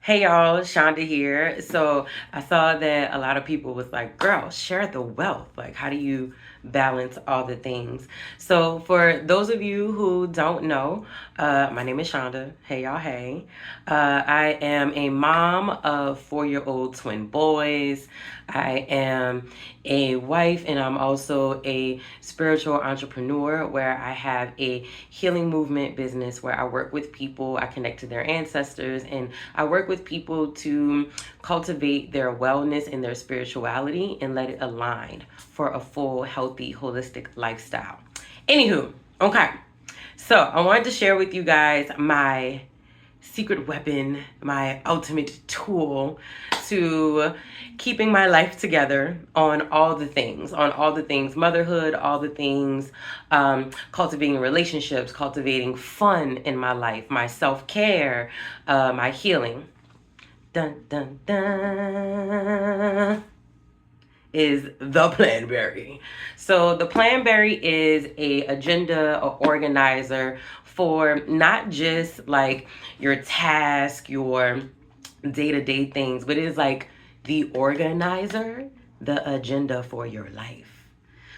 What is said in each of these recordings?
Hey y'all, Shanda here. So I saw that a lot of people was like, girl, share the wealth. Like, how do you balance all the things? So for those of you who don't know, my name is Shanda. Hey y'all, hey. I am a mom of 4-year-old twin boys. I am a wife and I'm also a spiritual entrepreneur where I have a healing movement business where I work with people, I connect to their ancestors, and I work with people to cultivate their wellness and their spirituality and let it align for a full, healthy, holistic lifestyle. Anywho, okay. So I wanted to share with you guys my secret weapon, my ultimate tool to keeping my life together on all the things, motherhood, all the things, cultivating relationships, cultivating fun in my life, my self-care, my healing. Dun, dun, dun. Is the Planberry. So the Planberry is a agenda, a organizer for not just like your task, your day-to-day things, but it is like the organizer, the agenda for your life.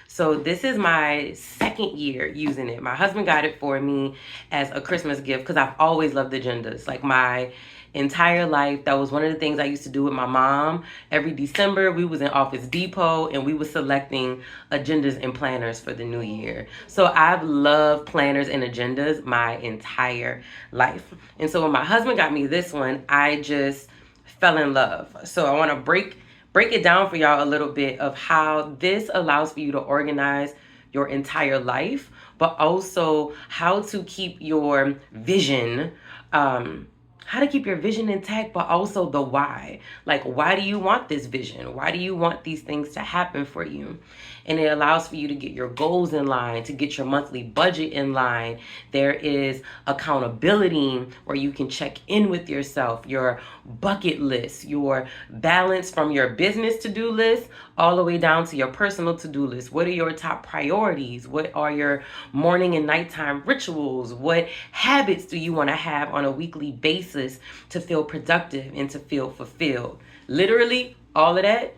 So this is my second year using it. My husband got it for me as a Christmas gift because I've always loved agendas. Like my entire life, that was one of the things I used to do with my mom. Every December, we was in Office Depot and we was selecting agendas and planners for the new year. So I've loved planners and agendas my entire life. And so when my husband got me this one, I just fell in love. So I want to break it down for y'all a little bit of how this allows for you to organize your entire life, but also how to keep your vision, how to keep your vision intact, but also the why. Like, why do you want this vision? Why do you want these things to happen for you? And it allows for you to get your goals in line, to get your monthly budget in line. There is accountability where you can check in with yourself, your bucket list, your balance from your business to-do list all the way down to your personal to-do list. What are your top priorities? What are your morning and nighttime rituals? What habits do you want to have on a weekly basis to feel productive and to feel fulfilled? Literally, all of that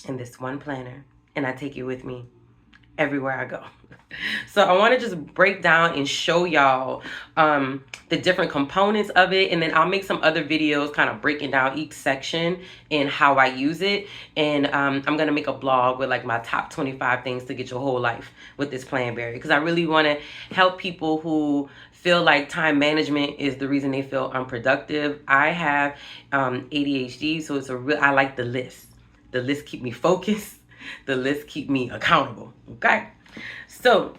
in this one planner, and I take it with me everywhere I go. So I want to just break down and show y'all the different components of it, and then I'll make some other videos kind of breaking down each section and how I use it. And I'm going to make a blog with like my top 25 things to get your whole life with this Planberry, because I really want to help people who feel like time management is the reason they feel unproductive. I have ADHD, so it's I like the list. The list keep me focused. The list keep me accountable. Okay. So,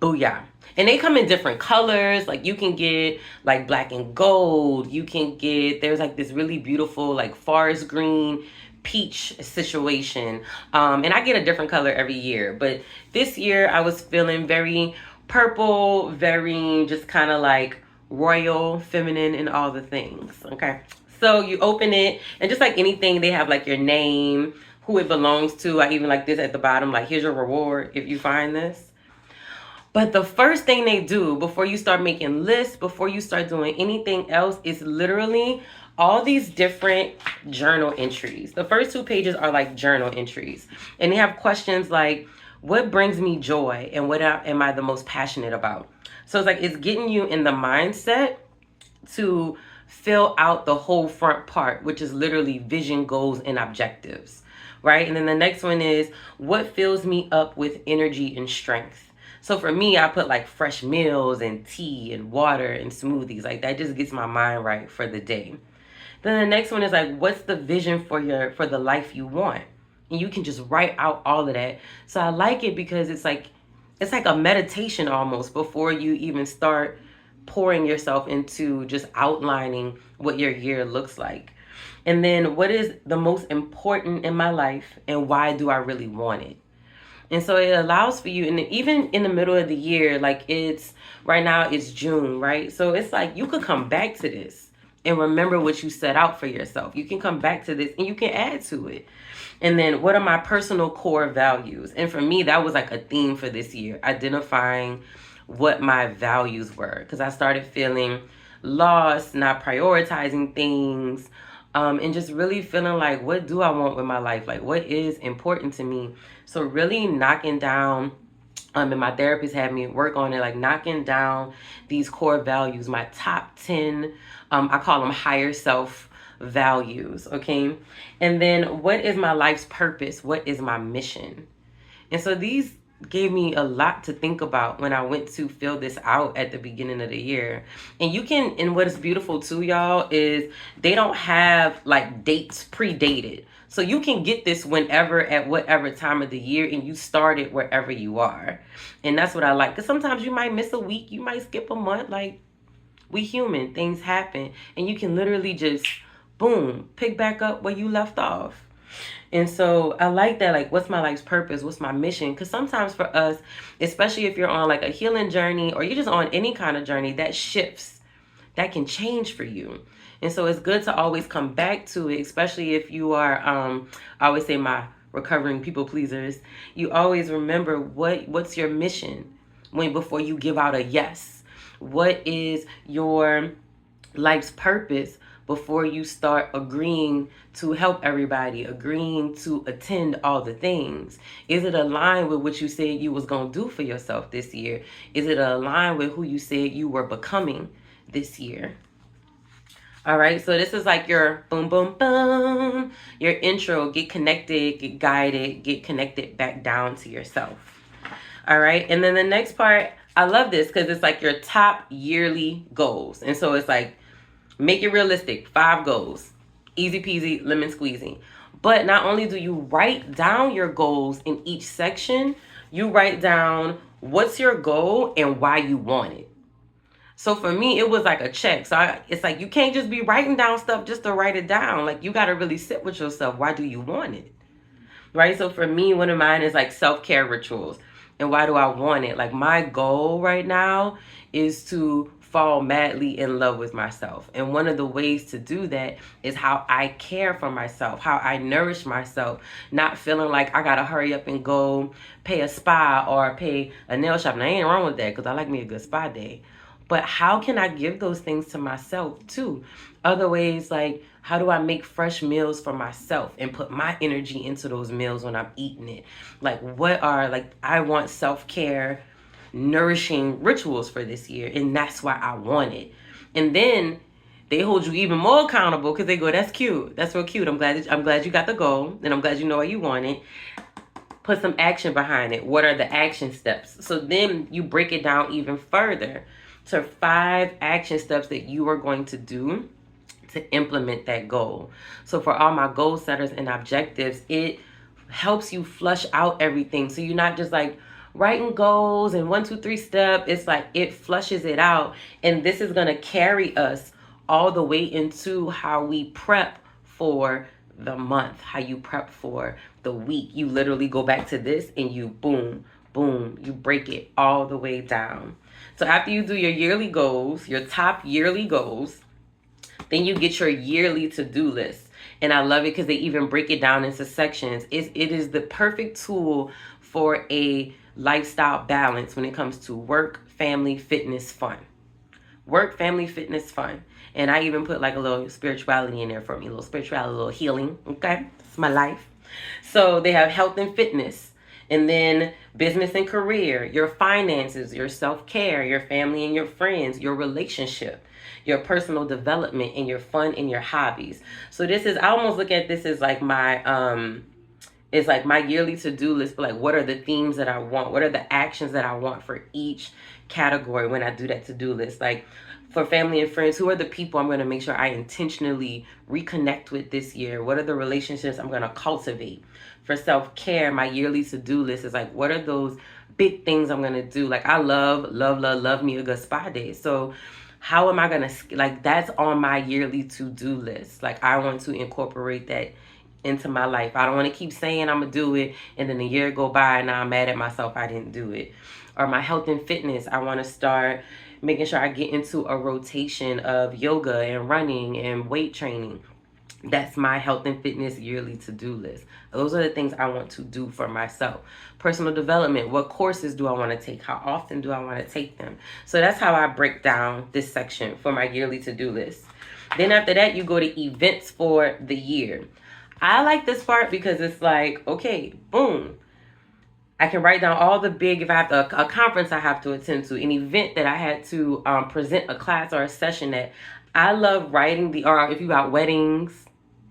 booyah. And they come in different colors. Like you can get like black and gold. You can get, there's like this really beautiful like forest green peach situation. And I get a different color every year. But this year I was feeling very purple, very just kind of like royal, feminine, and all the things. Okay. So you open it, and just like anything, they have like your name, who it belongs to. I even like this at the bottom, like here's your reward if you find this. But the first thing they do before you start making lists, before you start doing anything else, is literally all these different journal entries. The first 2 pages are like journal entries, and they have questions like, what brings me joy and what am I the most passionate about? So it's like it's getting you in the mindset to fill out the whole front part, which is literally vision, goals, and objectives, right? And then the next one is what fills me up with energy and strength. So for me, I put like fresh meals and tea and water and smoothies. Like that just gets my mind right for the day. Then the next one is like, what's the vision for the life you want? And you can just write out all of that. So I like it because it's like a meditation almost before you even start pouring yourself into just outlining what your year looks like. And then what is the most important in my life and why do I really want it? And so it allows for you, and even in the middle of the year, like it's right now it's June, right? So it's like you could come back to this and remember what you set out for yourself. You can come back to this and you can add to it. And then what are my personal core values? And for me, that was like a theme for this year, identifying what my values were, because I started feeling lost, not prioritizing things, and just really feeling like, what do I want with my life? Like, what is important to me? So really knocking down, and my therapist had me work on it, like knocking down these core values, my top 10, I call them higher self values, okay? And then what is my life's purpose? What is my mission? And so these gave me a lot to think about when I went to fill this out at the beginning of the year. And you can, and what is beautiful too, y'all, is they don't have like dates predated. So you can get this whenever, at whatever time of the year, and you start it wherever you are. And that's what I like. Because sometimes you might miss a week, you might skip a month. Like, we human, things happen. And you can literally just, boom, pick back up where you left off. And so I like that, like, what's my life's purpose? What's my mission? Because sometimes for us, especially if you're on like a healing journey or you're just on any kind of journey, that shifts, that can change for you. And so it's good to always come back to it, especially if you are, I always say my recovering people pleasers, you always remember what's your mission before you give out a yes. What is your life's purpose before you start agreeing to help everybody, agreeing to attend all the things? Is it aligned with what you said you was going to do for yourself this year? Is it aligned with who you said you were becoming this year? All right, so this is like your boom, boom, boom, your intro. Get connected, get guided, get connected back down to yourself. All right, and then the next part, I love this because it's like your top yearly goals. And so it's like, make it realistic, 5 goals, easy peasy, lemon squeezy. But not only do you write down your goals in each section, you write down what's your goal and why you want it. So for me, it was like a check. So it's like, you can't just be writing down stuff just to write it down. Like, you got to really sit with yourself. Why do you want it? Right? So for me, one of mine is like self-care rituals. And why do I want it? Like, my goal right now is to fall madly in love with myself. And one of the ways to do that is how I care for myself, how I nourish myself, not feeling like I got to hurry up and go pay a spa or pay a nail shop. And I ain't wrong with that, because I like me a good spa day. But how can I give those things to myself too? Other ways, like, how do I make fresh meals for myself and put my energy into those meals when I'm eating it? Like, I want self-care, nourishing rituals for this year. And that's why I want it. And then they hold you even more accountable, because they go, that's cute. That's real cute. I'm glad you got the goal, and I'm glad you know where you want it. Put some action behind it. What are the action steps? So then you break it down even further to 5 action steps that you are going to do to implement that goal. So for all my goal setters and objectives, it helps you flush out everything. So you're not just like writing goals and 1, 2, 3 step. It's like it flushes it out. And this is going to carry us all the way into how we prep for the month, how you prep for the week. You literally go back to this and you boom, boom, you break it all the way down. So after you do your yearly goals, your top yearly goals, then you get your yearly to-do list. And I love it because they even break it down into sections. It is the perfect tool for a lifestyle balance when it comes to work, family, fitness, fun. Work, family, fitness, fun. And I even put like a little spirituality in there for me, a little spirituality, a little healing. Okay, it's my life. So they have health and fitness. And then business and career, your finances, your self-care, your family and your friends, your relationship, your personal development, and your fun and your hobbies. So this is, I almost look at this as like my, it's like my yearly to-do list, but like, what are the themes that I want? What are the actions that I want for each category when I do that to-do list? Like, for family and friends, who are the people I'm going to make sure I intentionally reconnect with this year? What are the relationships I'm going to cultivate? For self-care, my yearly to-do list is like, what are those big things I'm going to do? Like, I love me a good spa day. So how am I going to, like, that's on my yearly to-do list. Like, I want to incorporate that into my life. I don't want to keep saying I'm going to do it, and then a year go by and now I'm mad at myself I didn't do it. Or my health and fitness, I want to start making sure I get into a rotation of yoga and running and weight training. That's my health and fitness yearly to-do list. Those are the things I want to do for myself. Personal development, what courses do I want to take? How often do I want to take them? So that's how I break down this section for my yearly to-do list. Then after that, you go to events for the year. I like this part because it's like, okay, boom. I can write down all the big, if I have a conference I have to attend to, an event that I had to present a class or a session at. I love writing or if you got weddings,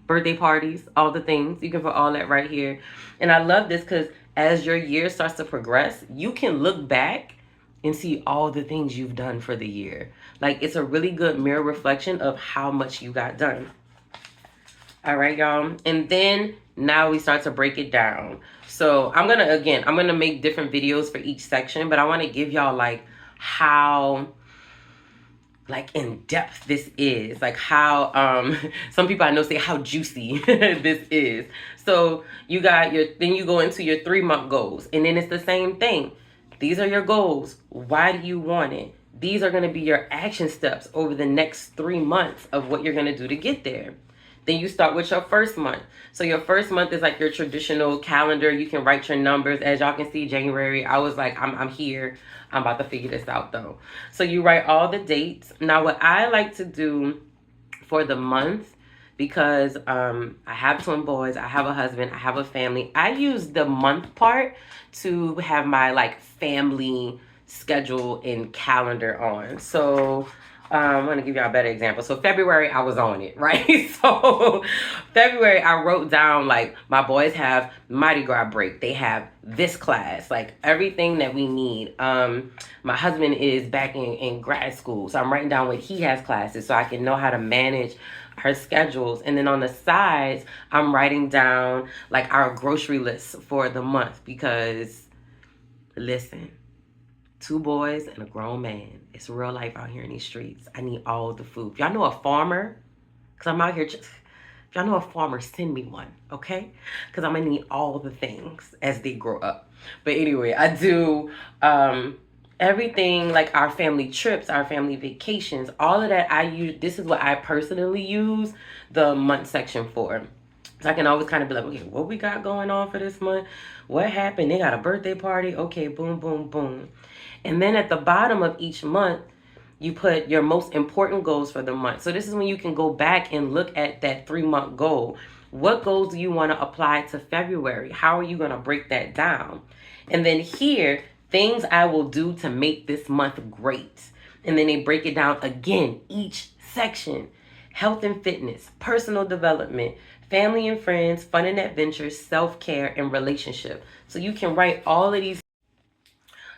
birthday parties, all the things, you can put all that right here. And I love this because as your year starts to progress, you can look back and see all the things you've done for the year. Like, it's a really good mirror reflection of how much you got done. All right, y'all. And then now we start to break it down. So I'm gonna make different videos for each section, but I want to give y'all like how like in depth this is, like how some people I know say how juicy this is. So you got then you go into your 3-month goals, and then it's the same thing. These are your goals. Why do you want it? These are going to be your action steps over the next 3 months of what you're going to do to get there. Then you start with your first month. So your first month is like your traditional calendar. You can write your numbers. As y'all can see, January, I was like, I'm here. I'm about to figure this out though. So you write all the dates. Now what I like to do for the month, because I have twin boys, I have a husband, I have a family, I use the month part to have my like family schedule and calendar on. So I'm going to give y'all a better example. So February, I was on it, right? So February, I wrote down like my boys have Mardi Gras break. They have this class, like everything that we need. My husband is back in grad school. So I'm writing down what he has classes so I can know how to manage her schedules. And then on the sides, I'm writing down like our grocery list for the month because listen, 2 boys and a grown man. It's real life out here in these streets. I need all the food. If y'all know a farmer, because I'm out here, if y'all know a farmer, send me one, okay? Because I'm going to need all the things as they grow up. But anyway, I do everything like our family trips, our family vacations, all of that I use. This is what I personally use the month section for. So I can always kind of be like, okay, what we got going on for this month? What happened? They got a birthday party. Okay, boom, boom, boom. And then at the bottom of each month, you put your most important goals for the month. So this is when you can go back and look at that 3-month goal. What goals do you want to apply to February? How are you going to break that down? And then here, things I will do to make this month great. And then they break it down again, each section. Health and fitness, personal development, family and friends, fun and adventures, self-care, and relationship. So you can write all of these.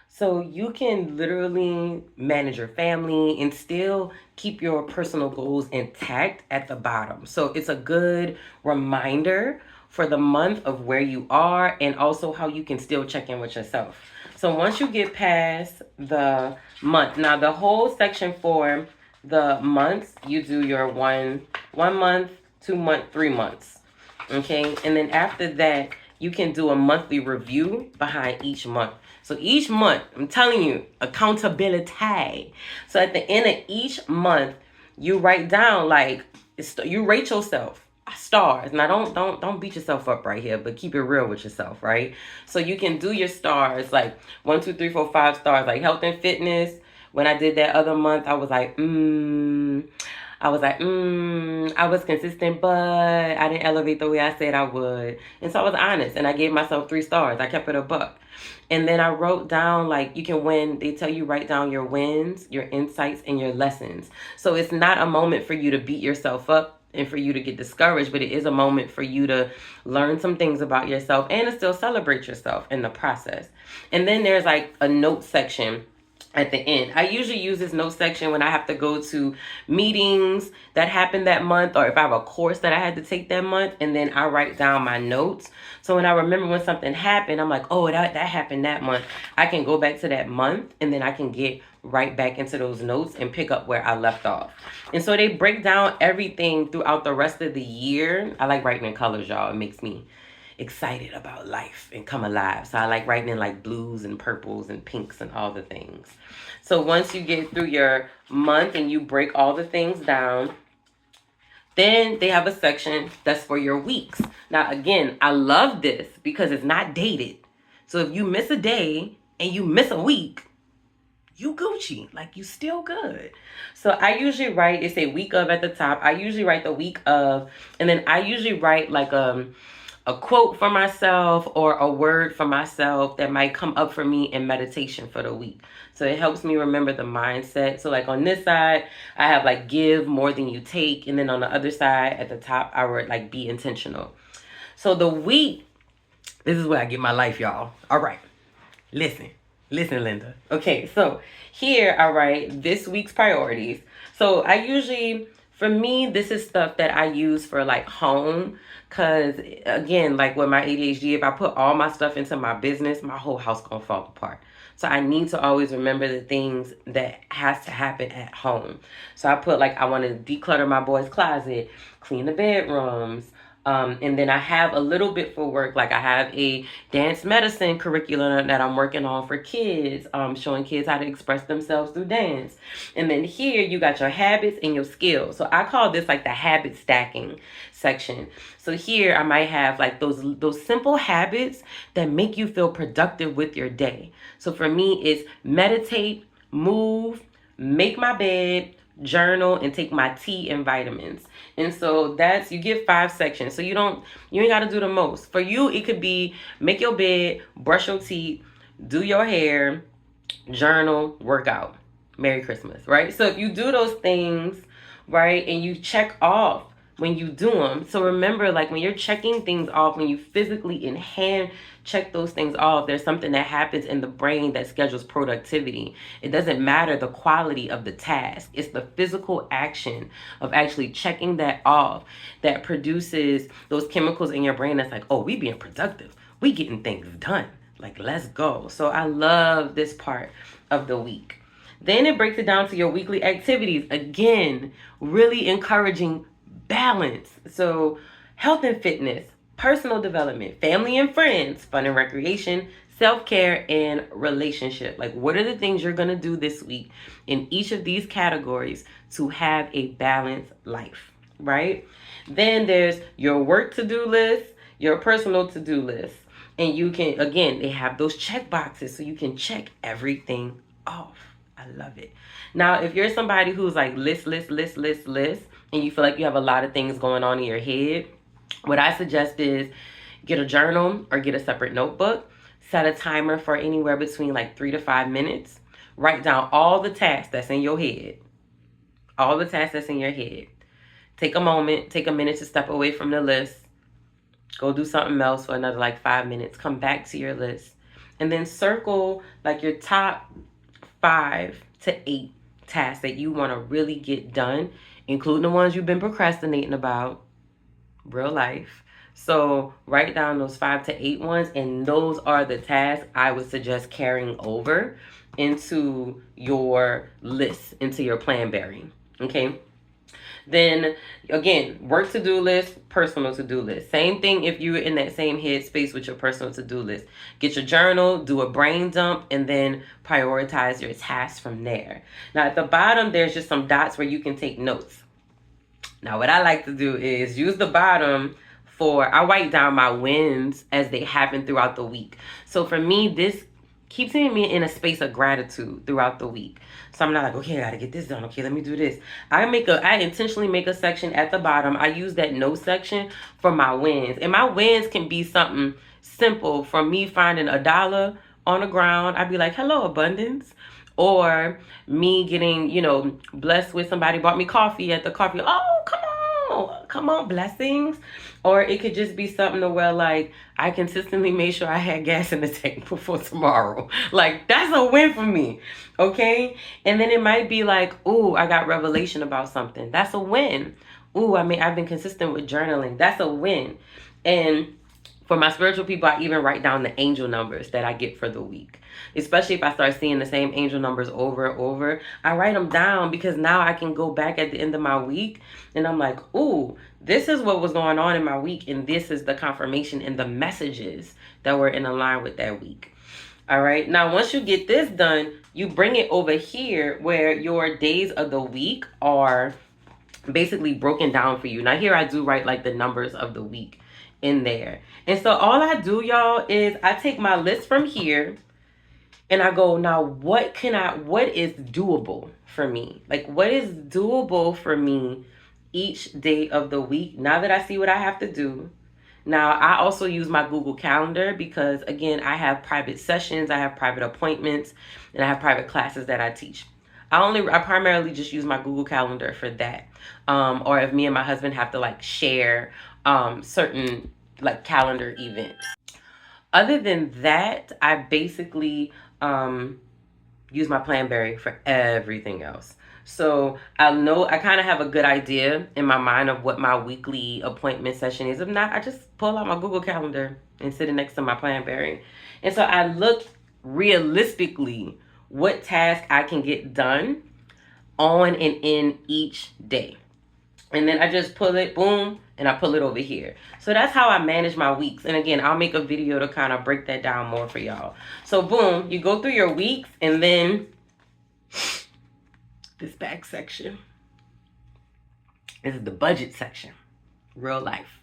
So you can literally manage your family and still keep your personal goals intact at the bottom. So it's a good reminder for the month of where you are and also how you can still check in with yourself. So once you get past the month, now the whole section for the months, you do your one month, 2 month, 3 months. Okay. And then after that, you can do a monthly review behind each month. So each month, I'm telling you, accountability. So at the end of each month, you write down like you rate yourself stars. Now don't beat yourself up right here, but keep it real with yourself, right? So you can do your stars like 1, 2, 3, 4, 5 stars, like health and fitness. When I did that other month, I was like, I was consistent, but I didn't elevate the way I said I would. And so I was honest and I gave myself 3 stars. I kept it a buck. And then I wrote down, like, you can win. They tell you write down your wins, your insights, and your lessons. So it's not a moment for you to beat yourself up and for you to get discouraged, but it is a moment for you to learn some things about yourself and to still celebrate yourself in the process. And then there's like a note section at the end. I usually use this note section when I have to go to meetings that happened that month, or if I have a course that I had to take that month, and then I write down my notes. So when I remember when something happened, I'm like, oh, that happened that month. I can go back to that month, and then I can get right back into those notes and pick up where I left off. And so they break down everything throughout the rest of the year. I like writing in colors, y'all. It makes me excited about life and come alive. So I like writing in like blues and purples and pinks and all the things. So once you get through your month and you break all the things down, Then they have a section that's for your weeks. Now, again, I love this because it's not dated. So if you miss a day and you miss a week, you Gucci, like you still good. So I usually write, it's a week of at the top. I usually write the week of, and then I usually write like a quote for myself or a word for myself that might come up for me in meditation for the week. So it helps me remember the mindset. So like on this side, I have like give more than you take. And then on the other side at the top, I wrote like be intentional. So the week, this is where I get my life, y'all. All right. Listen. Listen, Linda. Okay, so here I write this week's priorities. So I usually, for me, this is stuff that I use for like home. Cause again, like with my ADHD, if I put all my stuff into my business, my whole house gonna fall apart. So I need to always remember the things that has to happen at home. So I put like I want to declutter my boy's closet, clean the bedrooms, and then I have a little bit for work. Like I have a dance medicine curriculum that I'm working on for kids, showing kids how to express themselves through dance. And then here you got your habits and your skills. So I call this like the habit stacking section. So here I might have like those simple habits that make you feel productive with your day. So for me, it's meditate, move, make my bed, journal, and take my tea and vitamins. And so that's, you get 5 sections. So you ain't got to do the most. For you, it could be make your bed, brush your teeth, do your hair, journal, workout. Merry Christmas, right? So if you do those things, right, and you check off when you do them. So remember, like when you're checking things off, when you physically in hand check those things off, there's something that happens in the brain that schedules productivity. It doesn't matter the quality of the task. It's the physical action of actually checking that off that produces those chemicals in your brain that's like, oh, we being productive. We getting things done. Like, let's go. So I love this part of the week. Then it breaks it down to your weekly activities. Again, really encouraging balance. So health and fitness, personal development, family and friends, fun and recreation, self-care, and relationship. Like what are the things you're going to do this week in each of these categories to have a balanced life, right? Then there's your work to-do list, your personal to-do list. And you can, again, they have those check boxes so you can check everything off. I love it. Now, if you're somebody who's like list, and you feel like you have a lot of things going on in your head, what I suggest is get a journal or get a separate notebook, set a timer for anywhere between like 3 to 5 minutes, write down all the tasks that's in your head, all the tasks that's in your head. Take a moment, take a minute to step away from the list, go do something else for another like 5 minutes, come back to your list, and then circle like your top 5 to 8 tasks that you want to really get done, including the ones you've been procrastinating about, real life. So write down those 5 to 8 ones, and those are the tasks I would suggest carrying over into your list, into your Planberry. Okay. Then again, work to-do list, personal to-do list. Same thing if you're in that same headspace with your personal to-do list. Get your journal, do a brain dump, and then prioritize your tasks from there. Now at the bottom, there's just some dots where you can take notes. Now what I like to do is use the bottom I write down my wins as they happen throughout the week. So for me, this keeps me in a space of gratitude throughout the week. So I'm not like, okay, I gotta get this done. Okay, let me do this. I intentionally make a section at the bottom. I use that no section for my wins. And my wins can be something simple, from me finding $1 on the ground. I'd be like, hello, abundance. Or me getting, blessed with somebody bought me coffee at the coffee. Oh, come on, blessings. Or it could just be something to where like I consistently made sure I had gas in the tank before tomorrow. Like that's a win for me. Okay. And then it might be like, ooh, I got revelation about something. That's a win. Ooh, I've been consistent with journaling. That's a win. And for my spiritual people, I even write down the angel numbers that I get for the week. Especially if I start seeing the same angel numbers over and over, I write them down because now I can go back at the end of my week and I'm like, ooh, this is what was going on in my week, and this is the confirmation and the messages that were in line with that week. All right. Now, once you get this done, you bring it over here where your days of the week are basically broken down for you. Now here I do write like the numbers of the week in there. And so all I do, y'all, is I take my list from here and I go, now what is doable for me? Like, what is doable for me each day of the week now that I see what I have to do? Now, I also use my Google Calendar because, again, I have private sessions, I have private appointments, and I have private classes that I teach. I primarily just use my Google Calendar for that. Or if me and my husband have to like share certain like calendar events. Other than that, I basically use my Planberry for everything else. So I kind of have a good idea in my mind of what my weekly appointment session is. If not, I just pull out my Google Calendar and sit it next to my Planberry. And so I look realistically what task I can get done on and in each day. And then I just pull it, boom, and I pull it over here. So that's how I manage my weeks. And again, I'll make a video to kind of break that down more for y'all. So boom, you go through your weeks, and then this back section. This is the budget section. Real life.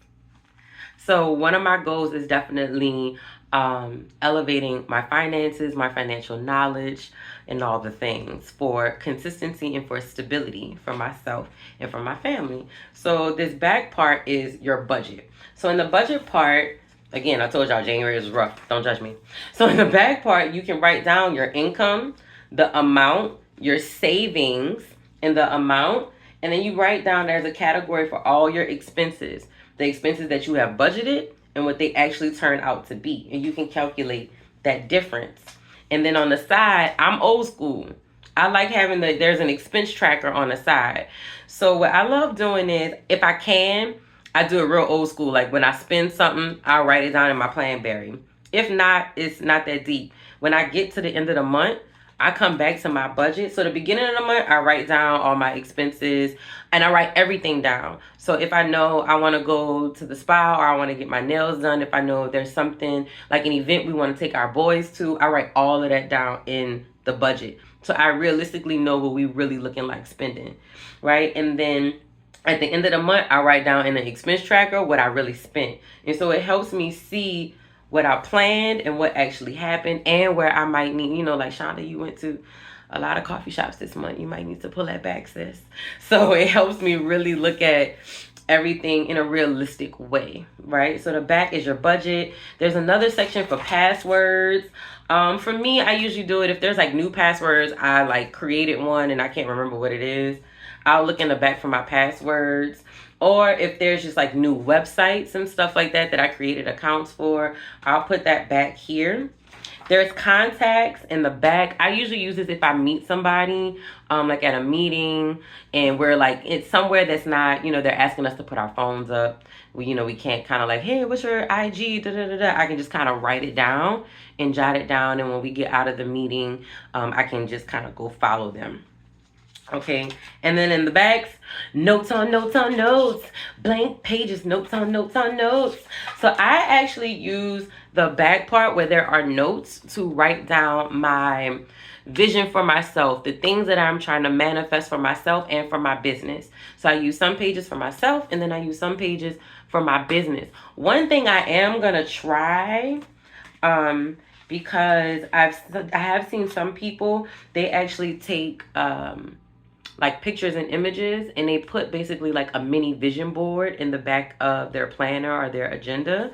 So one of my goals is definitely elevating my finances, my financial knowledge, and all the things for consistency and for stability for myself and for my family. So this back part is your budget. So in the budget part, again, I told y'all January is rough. Don't judge me. So in the back part, you can write down your income, the amount, your savings, and the amount. And then you write down there's a category for all your expenses. The expenses that you have budgeted and what they actually turn out to be. And you can calculate that difference. And then on the side, I'm old school. I like having there's an expense tracker on the side. So what I love doing is, if I can, I do it real old school. Like when I spend something, I'll write it down in my Planberry. If not, it's not that deep. When I get to the end of the month, I come back to my budget. So the beginning of the month, I write down all my expenses and I write everything down. So if I know I want to go to the spa or I want to get my nails done, if I know there's something like an event we want to take our boys to, I write all of that down in the budget. So I realistically know what we really looking like spending, right? And then at the end of the month, I write down in the expense tracker what I really spent. And so it helps me see what I planned and what actually happened and where I might need, like Shanda, you went to a lot of coffee shops this month. You might need to pull that back, sis. So it helps me really look at everything in a realistic way, right? So the back is your budget. There's another section for passwords. For me, I usually do it if there's like new passwords. I like created one and I can't remember what it is. I'll look in the back for my passwords. Or if there's just like new websites and stuff like that I created accounts for, I'll put that back here. There's contacts in the back. I usually use this if I meet somebody, like at a meeting, and we're like, it's somewhere that's not, they're asking us to put our phones up. We can't kind of like, hey, what's your IG? Da, da, da, da. I can just kind of write it down and jot it down. And when we get out of the meeting, I can just kind of go follow them. Okay, and then in the backs, notes on notes on notes, blank pages, notes on notes on notes. So I actually use the back part where there are notes to write down my vision for myself, the things that I'm trying to manifest for myself and for my business. So I use some pages for myself and then I use some pages for my business. One thing I am going to try, because I have seen some people, they actually take like pictures and images and they put basically like a mini vision board in the back of their planner or their agenda.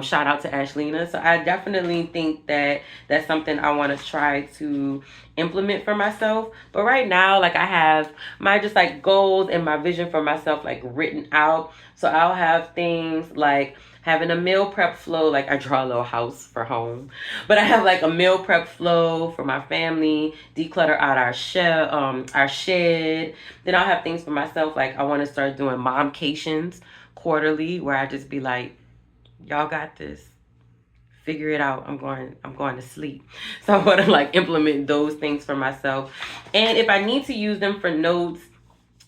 Shout out to Ashlina. So I definitely think that that's something I want to try to implement for myself. But right now, like I have my just like goals and my vision for myself like written out. So I'll have things like having a meal prep flow, like I draw a little house for home, but I have like a meal prep flow for my family, declutter out our shed. Then I'll have things for myself, like I want to start doing momcations quarterly, where I just be like, y'all got this, figure it out. I'm going to sleep. So I want to like implement those things for myself. And if I need to use them for notes,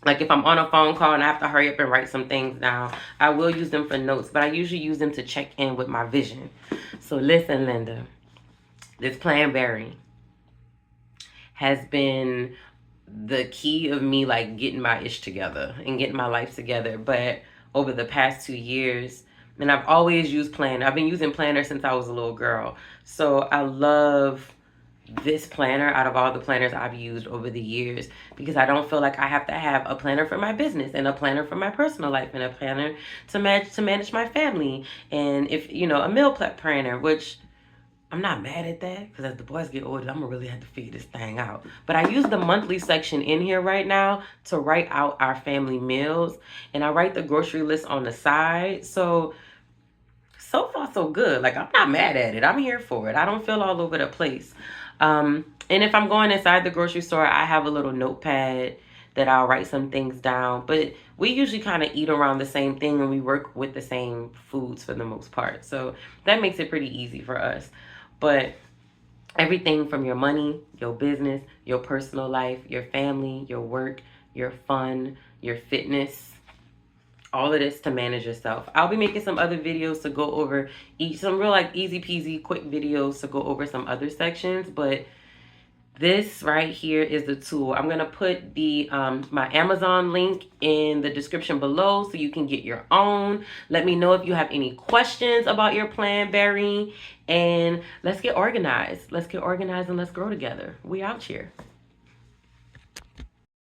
like if I'm on a phone call and I have to hurry up and write some things down, I will use them for notes, but I usually use them to check in with my vision. So listen, Linda, this Planberry has been the key of me like getting my ish together and getting my life together. But over the past 2 years, and I've always used Planner. I've been using Planner since I was a little girl. So I love this planner out of all the planners I've used over the years, because I don't feel like I have to have a planner for my business and a planner for my personal life and a planner to manage my family, and if a meal prep planner, which I'm not mad at that, because as the boys get older, I'm gonna really have to figure this thing out. But I use the monthly section in here right now to write out our family meals, and I write the grocery list on the side. So far so good. Like, I'm not mad at it. I'm here for it. I don't feel all over the place. And if I'm going inside the grocery store, I have a little notepad that I'll write some things down. But we usually kind of eat around the same thing, and we work with the same foods for the most part. So that makes it pretty easy for us. But everything from your money, your business, your personal life, your family, your work, your fun, your fitness, all of this to manage yourself. I'll be making some other videos to go over some real like easy peasy quick videos to go over some other sections, but this right here is the tool. I'm gonna put the my Amazon link in the description below so you can get your own. Let me know if you have any questions about your Planberry, and let's get organized. Let's get organized and let's grow together. We out here.